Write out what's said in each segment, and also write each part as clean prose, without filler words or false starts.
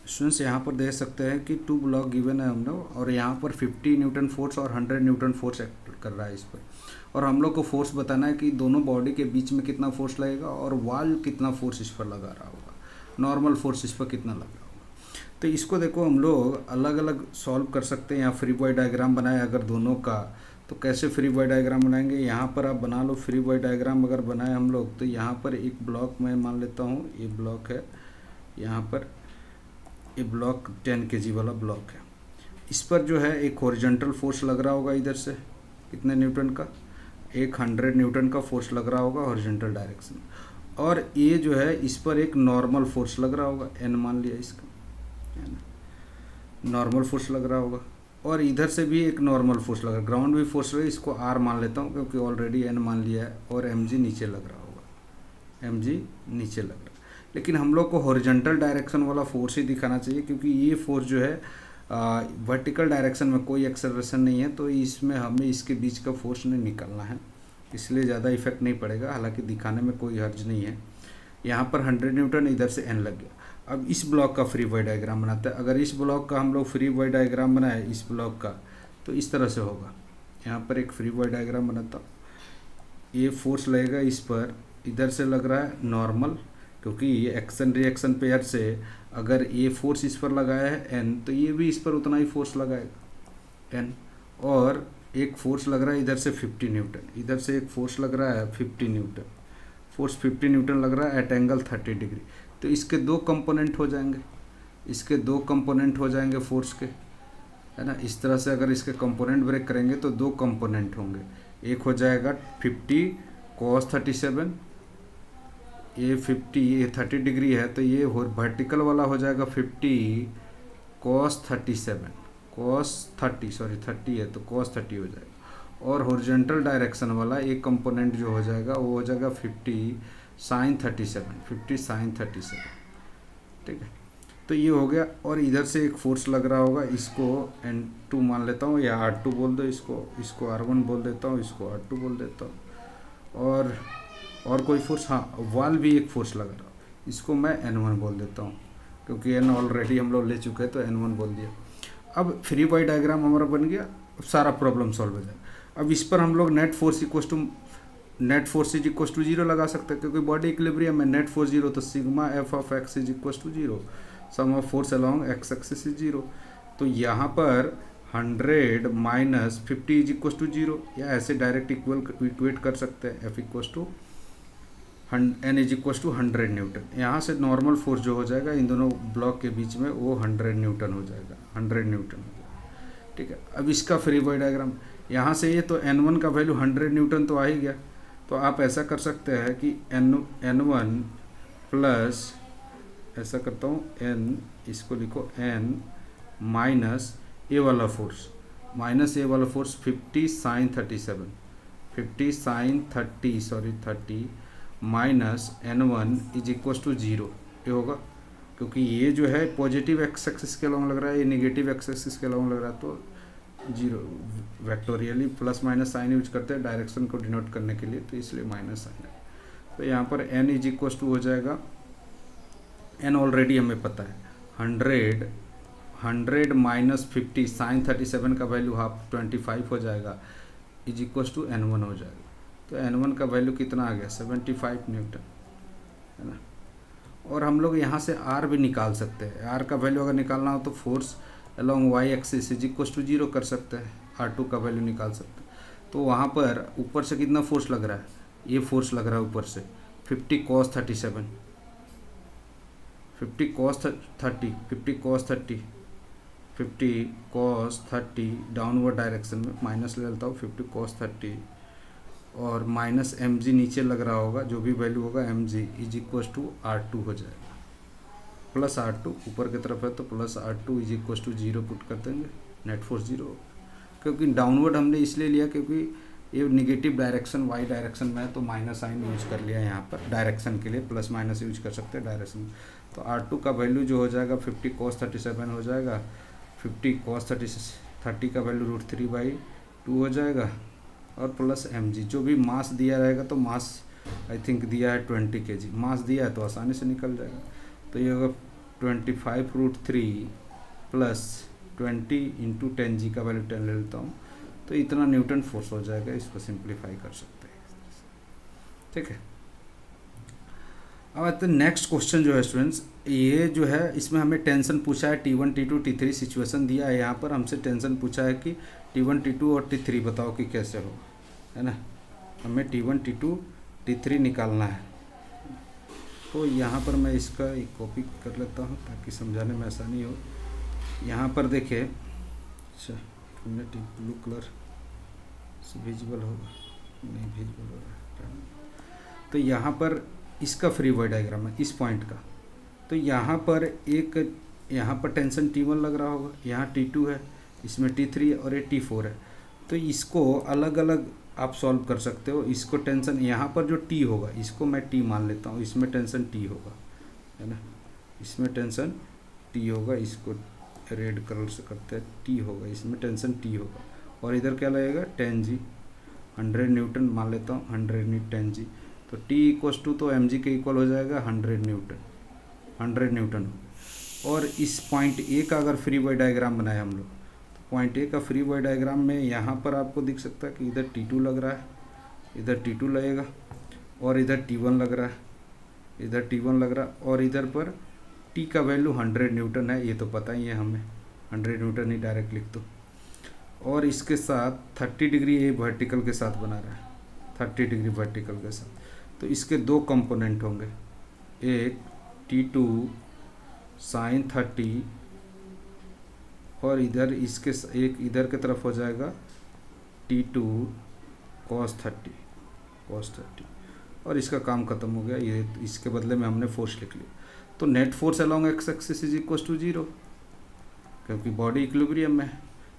Students यहाँ पर देख सकते हैं कि 2 ब्लॉक गिवन है हम लोग, और यहाँ पर 50 न्यूटन फोर्स और 100 न्यूटन फोर्स एक्ट कर रहा है इस पर, और हम लोग को फोर्स बताना है कि दोनों बॉडी के बीच में कितना फोर्स लगेगा और वॉल कितना फोर्स इस पर लगा रहा होगा, नॉर्मल फोर्स इस पर कितना लग रहा होगा। तो इसको देखो हम लोग अलग अलग सॉल्व कर सकते हैं। यहाँ फ्री बॉडी डायग्राम बनाए अगर दोनों का, तो कैसे फ्री बॉडी डायग्राम बनाएंगे, यहाँ पर आप बना लो फ्री बॉडी डायग्राम अगर बनाए हम लोग। तो यहाँ पर एक ब्लॉक मैं मान लेता हूँ, ये ब्लॉक है, यहाँ पर ये ब्लॉक 10 kg वाला ब्लॉक है। इस पर जो है एक हॉरिजॉन्टल फोर्स लग रहा होगा इधर से, कितने न्यूटन का, एक 100 न्यूटन का फोर्स लग रहा होगा हॉरिजॉन्टल डायरेक्शन, और ये जो है इस पर एक नॉर्मल फोर्स लग रहा होगा, एन मान लिया इसका, है ना, नॉर्मल फोर्स लग रहा होगा, और इधर से भी एक नॉर्मल फोर्स लग रहा है, ग्राउंड भी फोर्स लग रहा है, इसको आर मान लेता हूँ क्योंकि ऑलरेडी एन मान लिया है, और एम जी नीचे लग रहा होगा, एम जी नीचे लग रहा है। लेकिन हम लोग को हॉरिजॉन्टल डायरेक्शन वाला फोर्स ही दिखाना चाहिए, क्योंकि ये फोर्स जो है वर्टिकल डायरेक्शन में कोई एक्सेलरेशन नहीं है, तो इसमें हमें इसके बीच का फोर्स नहीं निकालना है, इसलिए ज़्यादा इफेक्ट नहीं पड़ेगा, हालांकि दिखाने में कोई हर्ज नहीं है। यहाँ पर 100 न्यूटन, इधर से एन लग गया। अब इस ब्लॉक का फ्री बॉडी डायग्राम बनाते हैं। अगर इस ब्लॉक का हम लोग फ्री बॉडी डायग्राम बनाए इस ब्लॉक का, तो इस तरह से होगा। यहाँ पर एक फ्री बॉडी डायग्राम बनाता हूँ, ये फोर्स लगेगा इस पर, इधर से लग रहा है नॉर्मल, क्योंकि ये एक्शन रिएक्शन पेयर से अगर ये फोर्स इस पर लगाया है एन, तो ये भी इस पर उतना ही फोर्स लगाएगा एन, और एक फोर्स लग रहा है इधर से 50 न्यूटन, इधर से एक फोर्स लग रहा है 50 न्यूटन, फोर्स 50 न्यूटन लग रहा है एट एंगल 30 डिग्री। तो इसके दो कंपोनेंट हो जाएंगे, इसके दो कंपोनेंट हो जाएंगे फोर्स के, है ना। इस तरह से अगर इसके कंपोनेंट ब्रेक करेंगे तो दो कंपोनेंट होंगे, एक हो जाएगा 50 cos 37, ये 50, ये 30 डिग्री है, तो ये वर्टिकल वाला हो जाएगा 50 cos 37, cos 30 सॉरी 30 है तो cos 30 हो जाएगा, और हॉरिजॉन्टल डायरेक्शन वाला एक कंपोनेंट जो हो जाएगा वो हो जाएगा 50 sin 37, 50 sin 37, ठीक है। तो ये हो गया, और इधर से एक फोर्स लग रहा होगा, इसको N2 मान लेता हूँ, या R2 बोल दो, इसको R1 बोल देता हूँ, इसको R2 बोल देता हूँ, और कोई फोर्स, हाँ वॉल भी एक फोर्स लग रहा है, इसको मैं N1 बोल देता हूँ, क्योंकि N ऑलरेडी हम लोग ले चुके हैं तो N1 बोल दिया। अब फ्री बॉडी डायग्राम हमारा बन गया, अब सारा प्रॉब्लम सॉल्व हो जाएगा। अब इस पर हम लोग net force is equal to 0 लगा सकते हैं, क्योंकि बॉडी इक्विलिब्रियम में नेट फोर्स 0, तो sigma F of X is equal to 0, sum of force along X axis is 0। तो यहाँ पर 100 माइनस 50 इज इक्वल टू 0, या ऐसे डायरेक्ट इक्वेट कर सकते हैं, F equal to N is equal to 100 newton. यहाँ से नॉर्मल फोर्स जो हो जाएगा इन दोनों ब्लॉक के बीच में वो 100 न्यूटन हो जाएगा, 100 न्यूटन हो जाएगा, ठीक है। अब इसका फ्री बॉडी डायग्राम, यहाँ से ये तो N1 का वैल्यू 100 न्यूटन तो आ ही गया, तो आप ऐसा कर सकते हैं कि N1 प्लस, ऐसा करता हूँ N, इसको लिखो N माइनस ए वाला फोर्स, माइनस ए वाला force 50 sin 37, 50 sin 30 minus N1 is equal to 0, ये होगा, क्योंकि ये जो है पॉजिटिव एक्स एक्सिस के अलॉन्ग लग रहा है, ये नेगेटिव एक्स एक्सिस के अलॉन्ग लग रहा है, तो 0 vectorially plus minus sign use करते हैं डायरेक्शन को डिनोट करने के लिए, तो इसलिए माइनस साइन है। तो यहाँ पर N इज इक्वल टू हो जाएगा, N ऑलरेडी हमें पता है, 100 माइनस 50 sin 37 का वैल्यू हाफ 25 हो जाएगा, इज इक्वल टू N1 हो जाएगा। तो N1 का वैल्यू कितना आ गया, 75 न्यूटन, है ना। और हम लोग यहाँ से R भी निकाल सकते हैं, R का वैल्यू अगर निकालना हो तो force along y axis is equal to 0 कर सकते हैं, R2 का वैल्यू निकाल सकते हैं। तो वहाँ पर ऊपर से कितना फोर्स लग रहा है, ये फोर्स लग रहा है ऊपर से 50 cos 37, 50 cos 30, 50 cos 30, 50 cos 30 downward direction में माइनस ले लेता हूँ, 50 cos 30, और माइनस mg नीचे लग रहा होगा, जो भी वैल्यू होगा mg is equal to R2 हो जाएगा, प्लस R2 ऊपर की तरफ है तो plus R2 is equal to 0 put कर देंगे, नेट फोर्स 0, क्योंकि डाउनवर्ड हमने इसलिए लिया क्योंकि ये निगेटिव डायरेक्शन y डायरेक्शन में है, तो माइनस साइन यूज कर लिया यहाँ पर डायरेक्शन के लिए, प्लस माइनस यूज कर सकते हैं डायरेक्शन। तो R2 का वैल्यू जो हो जाएगा 50 cos 37 हो जाएगा, 50 cos 30 का वैल्यू √3/2 हो जाएगा, और प्लस mg, जो भी मास दिया रहेगा, तो मास आई थिंक दिया है 20 kg, मास दिया है तो आसानी से निकल जाएगा, तो ये होगा 25√3 प्लस 20 इंटू 10G का वैल्यू 10 ले लेता हूँ, तो इतना न्यूटन फोर्स हो जाएगा। इसको सिंप्लीफाई कर सकते हैं, ठीक है। अब आते हैं नेक्स्ट क्वेश्चन जो है स्टूडेंट्स, ये जो है इसमें हमें टेंशन पूछा है T1 T2 T3 सिचुएशन दिया है। यहाँ पर हमसे टेंशन पूछा है कि T1 T2 और T3 बताओ कि कैसे हो, है ना। हमें T1 T2 T3 निकालना है। तो यहाँ पर मैं इसका एक कॉपी कर लेता हूँ ताकि समझाने में आसानी हो। यहाँ पर देखिए, अच्छा ब्लू कलर से विजिबल होगा, नहीं विजिबल हो रहा है। तो यहाँ पर इसका फ्री बॉडी डायग्राम है इस पॉइंट का। तो यहाँ पर यहाँ पर टेंशन T1 लग रहा होगा, यहाँ T2 है, इसमें T3 और ये T4 है। तो इसको अलग अलग आप सॉल्व कर सकते हो। इसको टेंशन यहाँ पर जो T होगा इसको मैं T मान लेता हूँ, इसमें टेंशन T होगा, है ना, इसमें टेंशन T होगा। इसको रेड कलर से करते हैं, T होगा, इसमें टेंशन T होगा। और इधर क्या लगेगा 10G, 100 न्यूटन मान लेता हूँ, 100 न्यूटन 10G। तो T इक्वस टू तो mg के इक्वल हो जाएगा 100 न्यूटन। और इस पॉइंट ए का अगर फ्री बॉडी डायग्राम बनाए हम लोग, तो पॉइंट ए का फ्री बॉडी डायग्राम में यहाँ पर आपको दिख सकता है कि इधर T2 लग रहा है, इधर T2 लगेगा, और इधर T1 लग रहा है, इधर T1 लग रहा है, और इधर पर T का वैल्यू 100 न्यूटन है, ये तो पता ही है हमें, 100 न्यूटन ही डायरेक्ट लिख दो। और इसके साथ 30 डिग्री ये वर्टिकल के साथ बना रहा है, 30 डिग्री वर्टिकल के साथ। तो इसके दो कंपोनेंट होंगे, एक T2 साइन 30 और इधर इसके एक इधर की तरफ हो जाएगा T2 cos 30 और इसका काम खत्म हो गया। ये इसके बदले में हमने फोर्स लिख लिया। तो net force along X axis is equal to 0, क्योंकि बॉडी इक्विलिब्रियम में है।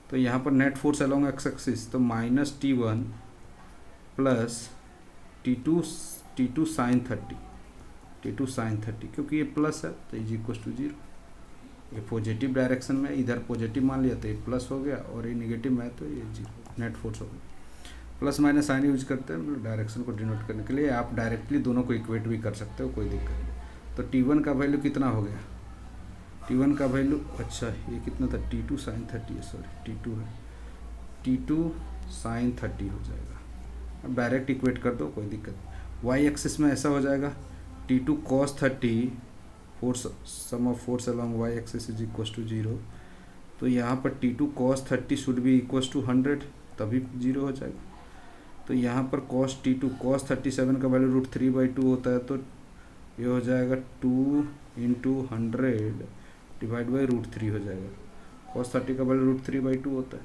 तो यहाँ पर net force along X axis तो -T1 प्लस T2 साइन 30, क्योंकि ये प्लस है तो इज इक्वल टू 0। ये पॉजिटिव डायरेक्शन में, इधर पॉजिटिव मान लिया तो ये प्लस हो गया, और ये नेगेटिव में है तो ये 0 नेट फोर्स हो गया। प्लस माइनस साइन यूज करते हैं मतलब डायरेक्शन को डिनोट करने के लिए। आप डायरेक्टली दोनों को इक्वेट भी कर सकते हो, कोई दिक्कत नहीं। तो T1 का वैल्यू कितना हो गया, T1 का वैल्यू, अच्छा ये कितना था, T2 साइन 30 है, सॉरी T2 है, T2 साइन 30 हो जाएगा। अब डायरेक्ट इक्वेट कर दो, कोई दिक्कत नहीं। वाई एक्सिस में ऐसा हो जाएगा T2 cos 30 force sum of force along Y axis is equal to 0। तो यहाँ पर T2 cos 30 should be equal to 100, तभी 0 हो जाएगा। तो यहाँ पर T2 cos 37 का वैल्यू √3/2 होता है, तो ये हो जाएगा 2 × 100 डिवाइड बाई √3 हो जाएगा। cos 30 का वैल्यू √3/2 होता है,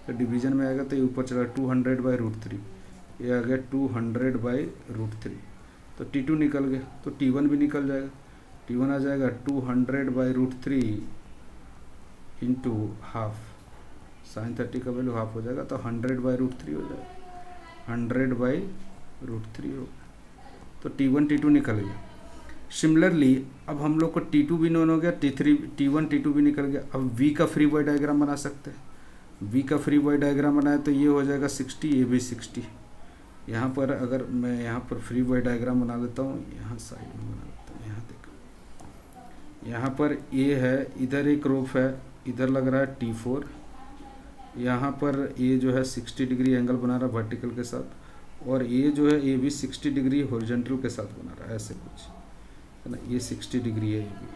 तो डिवीजन में आएगा तो ये ऊपर चला 200/√3, ये आ गया 200/√3। तो T2 निकल गया, तो T1 भी निकल जाएगा। T1 आ जाएगा 200/√3 इंटू हाफ, साइन 30 का वैल्यू हाफ हो जाएगा, तो 100/√3 हो जाएगा, 100/√3 हो गया। तो T1 T2 निकल गया। सिमिलरली अब हम लोग को T2 भी नोन हो गया, T1 T2 भी निकल गया। अब V का फ्री बॉडी डायग्राम बना सकते हैं। V का फ्री बॉडी डायग्राम बनाए तो ये हो जाएगा 60, ये भी 60। यहाँ पर अगर मैं यहाँ पर फ्री बॉडी डायग्राम बना लेता हूँ, यहाँ साइड में बना लेता हूँ, यहाँ देखो, यहाँ पर ए है, इधर एक रोप है, इधर लग रहा है T4, यहाँ पर ये जो है 60 डिग्री एंगल बना रहा है वर्टिकल के साथ, और ये जो है ये भी 60 डिग्री हॉरिजॉन्टल के साथ बना रहा है, ऐसे कुछ है ना, ये 60 डिग्री है, ये भी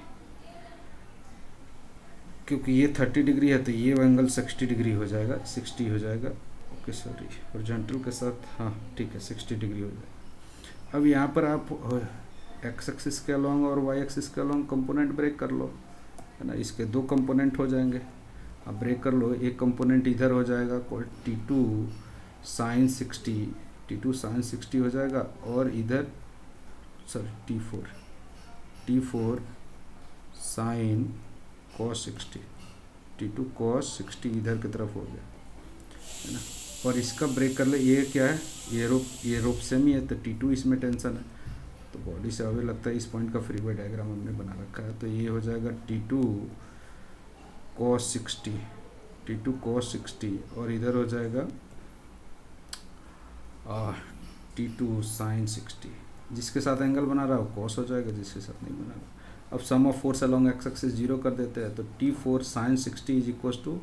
क्योंकि ये 30 डिग्री है तो ये एंगल 60 डिग्री हो जाएगा, 60 हो जाएगा, ओके सॉरी हॉरिजॉन्टल के साथ, हाँ ठीक है 60 डिग्री हो जाएगा। अब यहाँ पर आप एक्स एक्सिस के अलोंग और वाई एक्सिस के अलोंग कंपोनेंट ब्रेक कर लो, है ना, इसके दो कंपोनेंट हो जाएंगे। अब ब्रेक कर लो, एक कंपोनेंट इधर हो जाएगा T2 साइन 60 हो जाएगा, और इधर sorry T4 sign cos 60, T2 cos 60 इधर की तरफ हो गया, है ना। और इसका ब्रेक कर ले, ये क्या है, ये रोप सेम ही है, तो T2 इसमें टेंशन है, तो बॉडी से हमें लगता है इस पॉइंट का फ्री बॉडी डायग्राम हमने बना रखा है। तो ये हो जाएगा T2 cos 60 और इधर हो जाएगा T2 साइन 60। जिसके साथ एंगल बना रहा हो cos हो जाएगा, जिसके साथ नहीं बना रहा अब sum of force along X axis 0 कर देते हैं, तो T4 sin 60 is equal to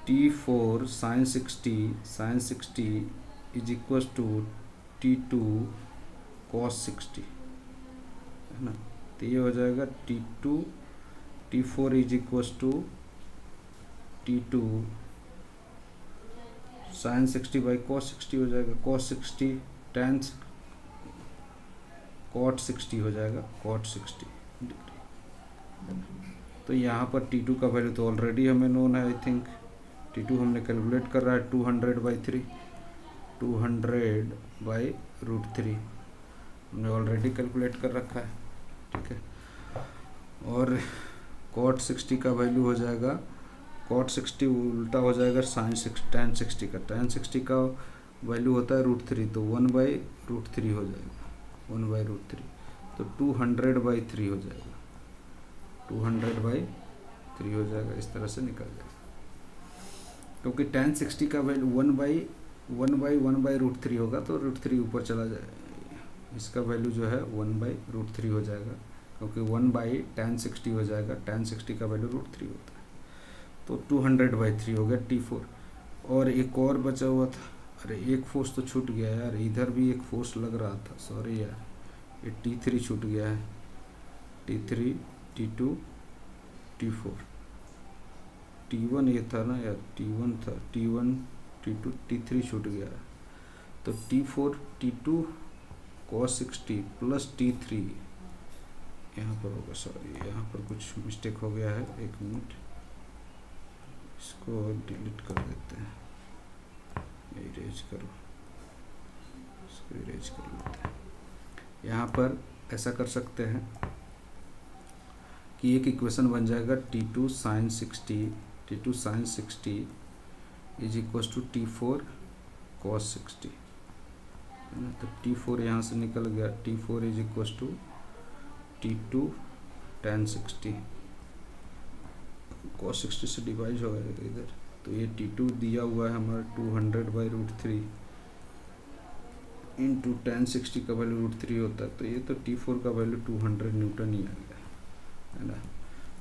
T4 sin 60 is equal to T2 cos 60, है ना। तो ये हो जाएगा T4 is equal to T2 sin 60 by cos 60 हो जाएगा, cos 60 tan cot 60 हो जाएगा, cot 60 डिग्री। तो यहाँ पर T2 का वैल्यू तो ऑलरेडी हमें नोन है, आई थिंक T2 हमने कैलकुलेट कर रहा है 200/3, 200/√3 हमने ऑलरेडी कैलकुलेट कर रखा है, ठीक है। और cot 60 का वैल्यू हो जाएगा, cot 60 उल्टा हो जाएगा tan 60 का, tan 60 का वैल्यू होता है √3, तो 1/√3 हो जाएगा, 1/√3, तो 200/3 हो जाएगा, 200/3 हो जाएगा, इस तरह से निकल जाएगा। क्योंकि tan 60 का वैल्यू 1/1/√3 होगा, तो √3 ऊपर चला जाएगा, इसका वैल्यू जो है 1/√3 हो जाएगा, क्योंकि 1/tan 60 हो जाएगा, tan 60 का वैल्यू √3 होता है, तो 200/3 हो गया T4। और एक और बचा हुआ था, अरे एक फोर्स तो छूट गया यार, इधर भी एक फोर्स लग रहा था, सॉरी यार, ये T3 छूट गया है, T3 T2 T4, T1 ये था ना यार, T1 था, T1 T2 T3 छूट गया है, तो T4 T2 cos 60 plus T3 यहाँ पर होगा, सॉरी यहाँ पर कुछ मिस्टेक हो गया है, एक मिनट इसको डिलीट कर देते हैं, इरेज करो, इसको इरेज कर लेते हैं। यहाँ पर ऐसा कर सकते हैं कि एक इक्वेशन बन जाएगा T2 sin 60 is equal to T4 cos 60, है ना। तो T4 यहाँ से निकल गया, T4 is equal to T2 tan 60 cos 60 से डिवाइड हो गया इधर, तो ये T2 दिया हुआ है हमारा 200/√3 इंटू tan 60 का वैल्यू √3 होता है, तो ये तो T4 का वैल्यू 200 न्यूटन ही आ गया, है ना।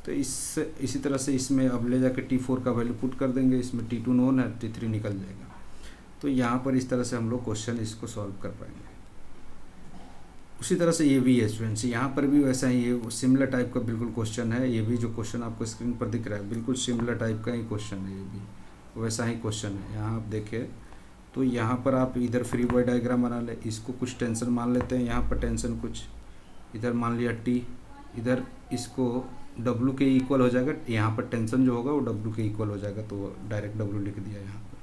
तो इसी तरह से इसमें अब ले जाके T4 का वैल्यू पुट कर देंगे, इसमें T2 नोन है, T3 निकल जाएगा। तो यहाँ पर इस तरह से हम लोग क्वेश्चन इसको सॉल्व कर पाएंगे। उसी तरह से ये भी है स्टूडेंट्स, यहाँ पर भी वैसा ही ये सिमिलर टाइप का बिल्कुल क्वेश्चन है, ये भी जो क्वेश्चन आपको स्क्रीन पर दिख रहा है बिल्कुल सिमिलर टाइप का ही क्वेश्चन है, ये भी वैसा ही क्वेश्चन है। यहाँ आप देखें तो यहाँ पर आप इधर फ्री बॉडी डायग्राम बना ले, इसको कुछ टेंशन मान लेते हैं, यहाँ पर टेंशन कुछ इधर मान लिया T, इधर इसको W के इक्वल हो जाएगा, यहाँ पर टेंशन जो होगा वो W के इक्वल हो जाएगा, तो डायरेक्ट W लिख दिया यहाँ पर,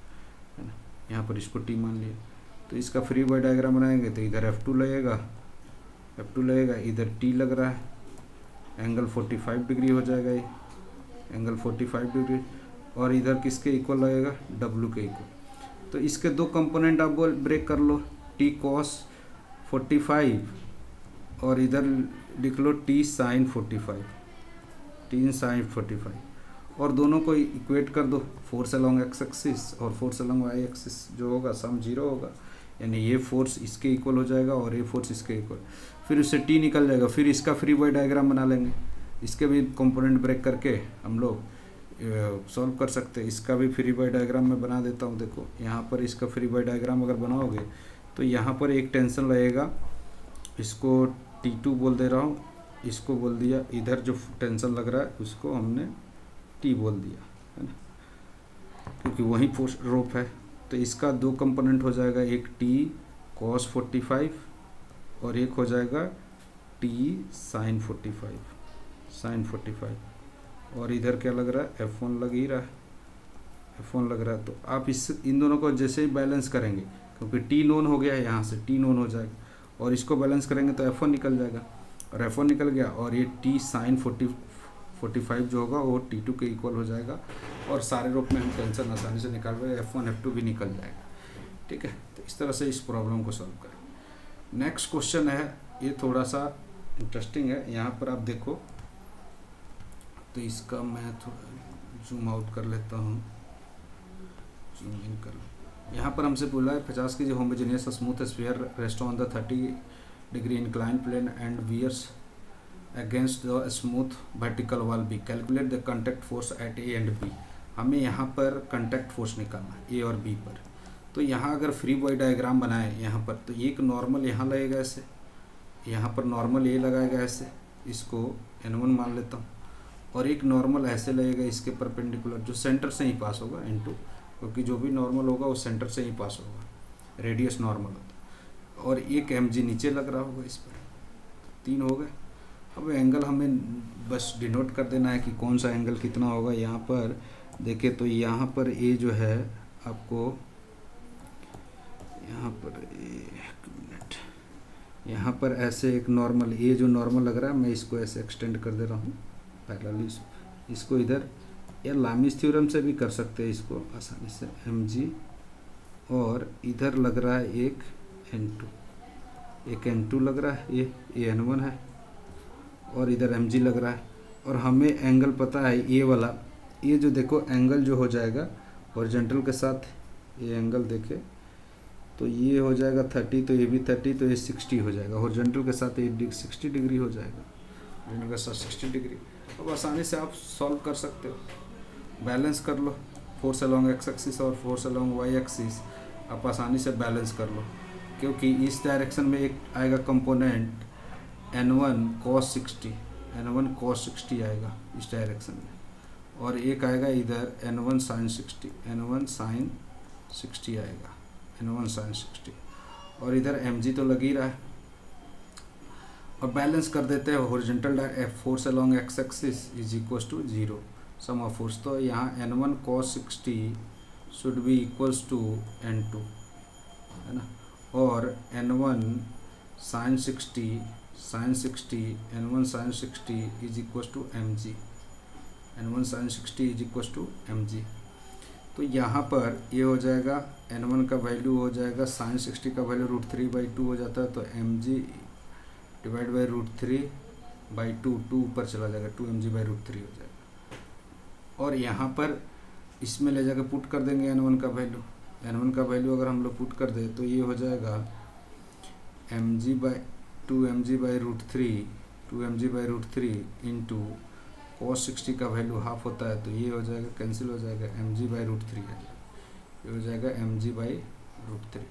है ना। यहाँ पर इसको T मान लिया, तो इसका फ्री बॉडी डायग्राम बनाएंगे तो इधर F2 लगेगा, इधर T लग रहा है, एंगल 45 डिग्री हो जाएगा, ये एंगल 45 डिग्री, और इधर किसके इक्वल लगेगा, W के इक्वल। तो इसके दो कंपोनेंट आप ब्रेक कर लो, T cos 45 और इधर लिख लो T sin 45, और दोनों को इक्वेट कर दो, फोर्स अलोंग एक्स एक्सिस और फोर्स अलोंग वाई एक्सिस जो होगा सम 0 होगा, यानी ये फोर्स इसके इक्वल हो जाएगा और ये फोर्स इसके इक्वल, फिर उससे T निकल जाएगा, फिर इसका फ्री बॉडी डायग्राम बना लेंगे, इसके भी कंपोनेंट ब्रेक करके हम लोग सॉल्व कर सकते हैं। इसका भी फ्री बॉडी डायग्राम मैं बना देता हूँ, देखो यहाँ पर इसका फ्री बॉडी डायग्राम अगर बनाओगे तो यहाँ पर एक टेंशन लगेगा, इसको T2 बोल दे रहा हूँ, इसको बोल दिया, इधर जो टेंशन लग रहा है उसको हमने T बोल दिया, है ना, क्योंकि वही फोर्स रोप है। तो इसका दो कंपोनेंट हो जाएगा, एक T cos 45 और एक हो जाएगा T sin 45, और इधर क्या लग रहा है, F1 लग ही रहा है, F1 लग रहा है। तो आप इन दोनों को जैसे ही बैलेंस करेंगे, क्योंकि T नोन हो गया है, यहाँ से T नोन हो जाएगा, और इसको बैलेंस करेंगे तो F1 निकल जाएगा, और F1 निकल गया, और ये T sin 45 जो होगा वो T2 के इक्वल हो जाएगा, और सारे रूप में हम टेंशन आसानी से निकाल रहे हैं, F1 F2 भी निकल जाएगा, ठीक है। तो इस तरह से इस प्रॉब्लम को सॉल्व करें। नेक्स्ट क्वेश्चन है, ये थोड़ा सा इंटरेस्टिंग है, यहाँ पर आप देखो, तो इसका मैं थोड़ा जूम आउट कर लेता हूँ, जूम इन कर लो। यहाँ पर हमसे बोला है 50 kg homogeneous smooth sphere rest on the 30 degree incline plane and bears against the smooth vertical wall B, calculate the contact force at A and B. हमें यहाँ पर कॉन्टैक्ट फोर्स निकालना है ए और बी पर। तो यहाँ अगर फ्री बॉडी डायग्राम बनाए यहाँ पर, तो एक नॉर्मल यहाँ लगेगा ऐसे, यहाँ पर नॉर्मल ये लगाएगा ऐसे, इसको N1 मान लेता हूँ, और एक नॉर्मल ऐसे लगेगा इसके परपेंडिकुलर, जो सेंटर से ही पास होगा N2, क्योंकि जो भी नॉर्मल होगा वो सेंटर से ही पास होगा, रेडियस नॉर्मल होता है। और एक mg नीचे लग रहा होगा इस पर। 3 हो गए। अब एंगल हमें बस डिनोट कर देना है कि कौन सा एंगल कितना होगा। यहाँ पर देखें तो यहाँ पर ए जो है आपको, यहाँ पर एक मिनट, यहाँ पर ऐसे एक नॉर्मल, ये जो नॉर्मल लग रहा है मैं इसको ऐसे एक्सटेंड कर दे रहा हूँ पैरेलली, इसको इधर, या लामिस थ्योरम से भी कर सकते हैं इसको आसानी से, mg, और इधर लग रहा है एक N2, एक N2 लग रहा है, ये N1 है, और इधर mg लग रहा है। और हमें एंगल पता है ये वाला, ये जो देखो एंगल जो हो जाएगा हॉरिजॉन्टल के साथ, ये एंगल देखे तो ये हो जाएगा 30, तो ये भी 30, तो ये 60 हो जाएगा। हॉरिजॉन्टल के साथ ये 60 डिग्री हो जाएगा, हॉरिजॉन्टल के साथ 60 डिग्री। अब आसानी से आप सॉल्व कर सकते हो, बैलेंस कर लो फोर्स अलोंग एक्स एक्सिस और फोर्स अलोंग वाई एक्सिस, आप आसानी से बैलेंस कर लो, क्योंकि इस डायरेक्शन में एक आएगा component N1 cos 60, N1 cos 60 आएगा इस डायरेक्शन में, और एक आएगा इधर N1 sin 60, N1 sin 60 आएगा, N1 sin 60, और इधर mg तो लग ही रहा है। और बैलेंस कर देते हैं, horizontal force along X axis is equals to 0 sum of force. तो यहाँ N1 cos 60 should be equals to N2, है ना, और N1 sin 60 N1 sin 60 is equals to mg, N1 sin 60 is equals to mg। तो यहाँ पर ये हो जाएगा N1 का वैल्यू हो जाएगा sin 60 का वैल्यू √3/2 हो जाता है, तो mg डिवाइड बाई √3/2, 2 ऊपर चला जाएगा, 2mg/√3 हो जाएगा। और यहाँ पर इसमें ले जाकर पुट कर देंगे N1 का वैल्यू, N1 का वैल्यू अगर हम लोग पुट कर दें तो ये हो जाएगा 2mg/√3 इंटू cos 60 का वैल्यू हाफ होता है, तो ये हो जाएगा, कैंसिल हो जाएगा, mg/√3 है, ये हो जाएगा mg/√3।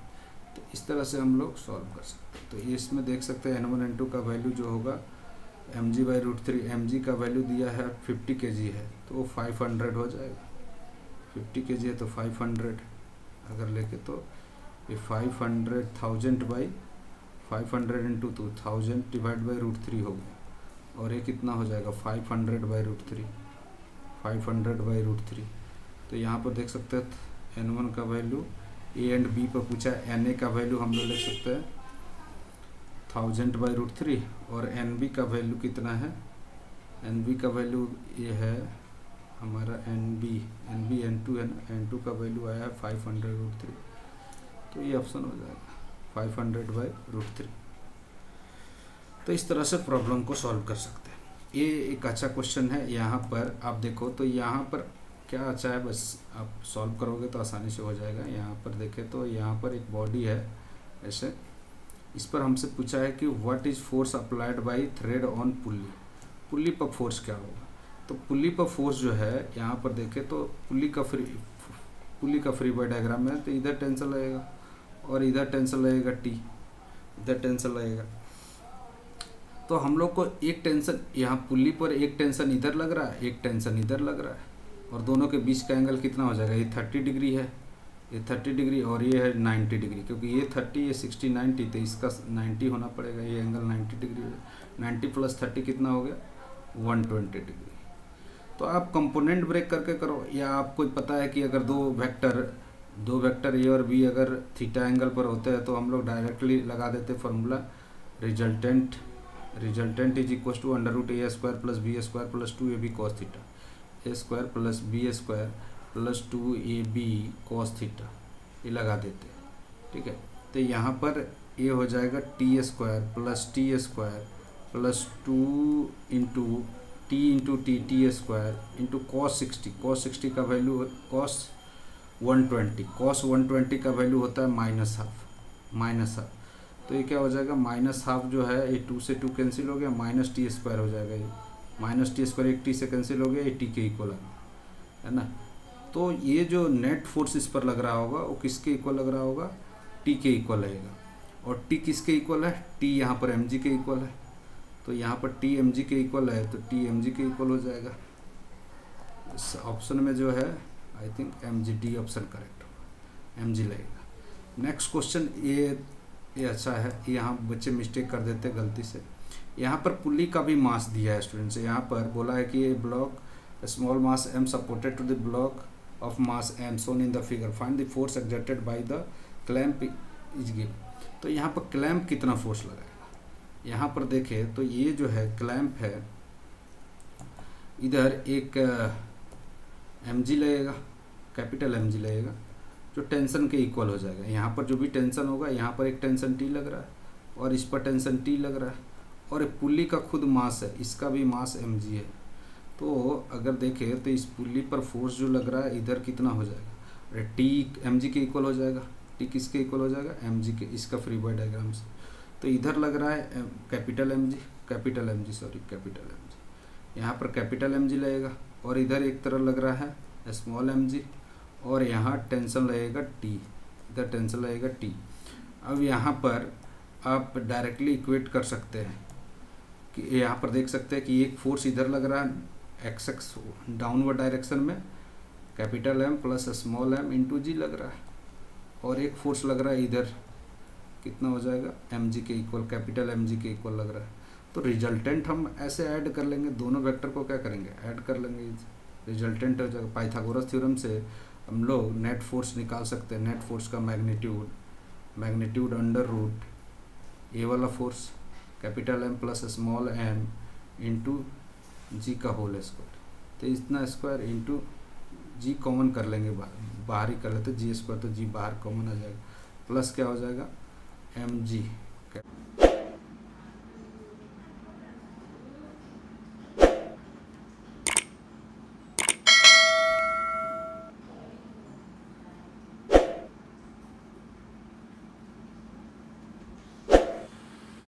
तो इस तरह से हम लोग सॉल्व कर सकते हैं। तो ये इसमें देख सकते हैं N1 N2 का वैल्यू जो होगा mg/√3, mg का वैल्यू दिया है 50 kg है, तो वो 500 हो जाएगा, 50 kg है तो 500 अगर लेके, तो ये 500,000 इंटू 2000 डिवाइड बाई √3 हो गया, और ये कितना हो जाएगा 500/√3। तो यहाँ पर देख सकते हैं N1 का वैल्यू, ए एंड बी पर पूछा है, Na का वैल्यू हम लोग ले सकते हैं 1000/√3, और Nb का वैल्यू कितना है, Nb का वैल्यू ये है हमारा Nb N2 है ना, N2 का वैल्यू आया है 500/√3, तो ये ऑप्शन हो जाएगा 500/√3। तो इस तरह से प्रॉब्लम को सॉल्व कर सकते हैं। ये एक अच्छा क्वेश्चन है। यहाँ पर आप देखो तो यहाँ पर क्या अच्छा है, बस आप सॉल्व करोगे तो आसानी से हो जाएगा। यहाँ पर देखें तो यहाँ पर एक बॉडी है ऐसे, इस पर हमसे पूछा है कि what is force applied by thread on pulley, pulley पर फोर्स क्या होगा। तो पुल्ली पर फोर्स जो है यहाँ पर देखें तो पुल्ली का फ्री बॉडी डायग्राम है, तो इधर टेंशन लगेगा और इधर टेंशन लगेगा T, इधर टेंशन लगेगा। तो हम लोग को एक टेंशन यहाँ पुल्ली पर, एक टेंशन इधर लग रहा है, एक टेंशन इधर लग रहा है, और दोनों के बीच का एंगल कितना हो जाएगा, ये 30 डिग्री है, ये 30 डिग्री, और ये है 90 डिग्री, क्योंकि ये 30 ये 60 90, तो इसका 90 होना पड़ेगा, ये एंगल 90 डिग्री हो जाएगा। 90 + 30 कितना हो गया 120 डिग्री। तो आप कंपोनेंट ब्रेक करके करो, या आपको पता है कि अगर दो वेक्टर ए और बी अगर थीटा एंगल पर होते हैं तो हम लोग डायरेक्टली लगा देते formula, resultant is equal to √a² + b² + 2ab cos theta, a² + b² + 2ab cos theta, ये लगा देते हैं, ठीक है। तो यहाँ पर ये हो जाएगा t² + 2 into t into cos 60 का वैल्यू cos 120 का वैल्यू होता है -½ तो ये क्या हो जाएगा, माइनस हाफ जो है ये 2 से 2 कैंसिल हो गया, माइनस टी स्क्वायर हो जाएगा, ये माइनस टी स्क्वायर एक टी से कैंसिल हो गया, ये टी के इक्वल है ना। तो ये जो नेट फोर्स इस पर लग रहा होगा वो किसके इक्वल लग रहा होगा, टी के इक्वल रहेगा। और टी किसके इक्वल है, टी यहाँ पर एम जी के इक्वल है, तो यहाँ पर टी एम जी के इक्वल है तो टी एम जी के इक्वल हो जाएगा। इस ऑप्शन में जो है I think M G, D option correct होगा, एम जी लगेगा। नेक्स्ट क्वेश्चन ये अच्छा है, यहाँ बच्चे मिस्टेक कर देते हैं गलती से। यहाँ पर पुल्ली का भी मास दिया है स्टूडेंट्स, यहाँ पर बोला है कि ये block small mass m supported to the block of mass m shown in the figure, find the force exerted by the clamp is given। तो यहाँ पर क्लैम्प कितना फोर्स लगाएगा, यहाँ पर देखें तो ये जो है क्लैम्प है, इधर एक mg लगेगा, कैपिटल mg लगेगा, जो टेंशन के इक्वल हो जाएगा। यहाँ पर जो भी टेंशन होगा, यहाँ पर एक टेंशन T लग रहा है और इस पर टेंशन T लग रहा है, और एक पुल्ली का खुद मास है, इसका भी मास mg है। तो अगर देखें तो इस पुल्ली पर फोर्स जो लग रहा है इधर कितना हो जाएगा, अरे टी mg के इक्वल हो जाएगा, टी किसके इक्वल हो जाएगा, mg के, इसका फ्री बॉडी डायग्राम से। तो इधर लग रहा है कैपिटल mg, यहाँ पर कैपिटल mg लगेगा, और इधर एक तरह लग रहा है स्मॉल mg, और यहाँ टेंशन लगेगा T, इधर टेंशन लगेगा T। अब यहाँ पर आप डायरेक्टली इक्वेट कर सकते हैं कि यहाँ पर देख सकते हैं कि एक फोर्स इधर लग रहा है एक्स डाउनवर्ड डायरेक्शन में, capital M plus small m into G लग रहा है, और एक फोर्स लग रहा है इधर, कितना हो जाएगा mg के इक्वल, कैपिटल mg के इक्वल लग रहा है। तो रिजल्टेंट हम ऐसे ऐड कर लेंगे, दोनों वेक्टर को क्या करेंगे, ऐड कर लेंगे, रिजल्टेंट हो जाएगा। पाइथागोरस थ्योरम से हम लोग नेट फोर्स निकाल सकते हैं, नेट फोर्स का मैग्नीट्यूड अंडर रूट ए वाला force capital M plus small m into G का होल स्क्वायर, तो इतना स्क्वायर इंटू जी कॉमन कर लेंगे, बाहर ही कर लेते जी स्क्वायर, तो जी बाहर कॉमन आ जाएगा, प्लस क्या हो जाएगा mg।